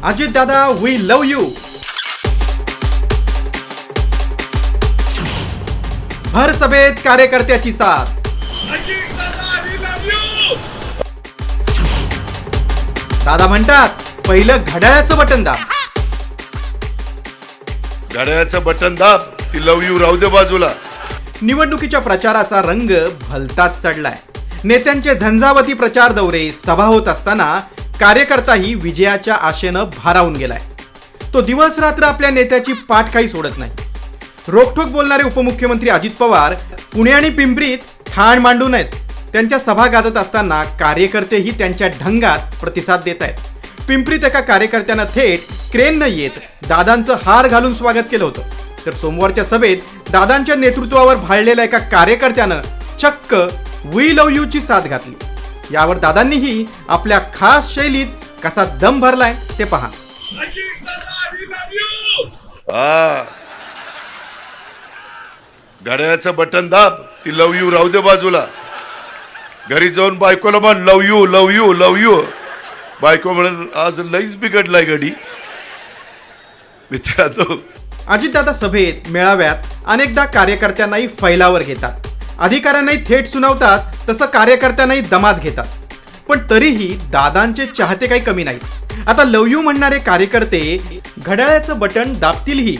Ajit Dada we love you. भर सभेत कार्यकर्त्याची साथ. दादा म्हणतात पहिलं घड्याळाचं बटन दाब. घड्याळाचं बटन दाब, ती लव यू राहू दे बाजूला. निवडणुकीच्या प्रचाराचा रंग भलताच चढलाय. नेत्यांचे झंझावती प्रचार दौरे, सभा होत असताना कार्यकर्ताही विजयाच्या आशेनं भारावून गेलाय. तो दिवस रात्र आपल्या नेत्याची पाठ काही सोडत नाही. रोखठोक बोलणारे उपमुख्यमंत्री अजित पवार पुणे आणि पिंपरीत ठाण मांडून आहेत. त्यांच्या सभा गाजत असताना कार्यकर्तेही त्यांच्या ढंगात प्रतिसाद देत आहेत. पिंपरीत एका कार्यकर्त्यानं थेट क्रेननं येत दादांचं हार घालून स्वागत केलं होतं. तर सोमवारच्या सभेत दादांच्या नेतृत्वावर भाळलेल्या एका कार्यकर्त्यानं चक्क वी लव यू ची साथ घातली. यावर दादांनीही आपल्या खास शैलीत कसा दम भरलाय ते पहा. घड्याळाचं बटन दाब, ती लव यू राहू दे बाजूला. घरी जाऊन बायकोला म्हण love you love you love you. बायको म्हणून आज लईच बिघडलाय गडी. मित्रांनो, अजितदादा सभेत मेळाव्यात अनेकदा कार्यकर्त्यांनाही फैलावर घेतात. अधिकाऱ्यांनाही थेट सुनावतात, तसं कार्यकर्त्यांनाही दमात घेतात. पण तरीही दादांचे चाहते काही कमी नाहीत. आता लव यू म्हणणारे कार्यकर्ते घड्याळाचं बटन दाबतीलही.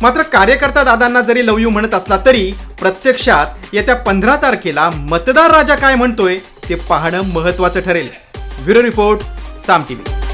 मात्र कार्यकर्ता दादांना जरी लव यू म्हणत असला तरी प्रत्यक्षात येत्या 15 तारखेला मतदार राजा काय म्हणतोय ते पाहणं महत्वाचं ठरेल. ब्युरो रिपोर्ट, साम टीव्ही.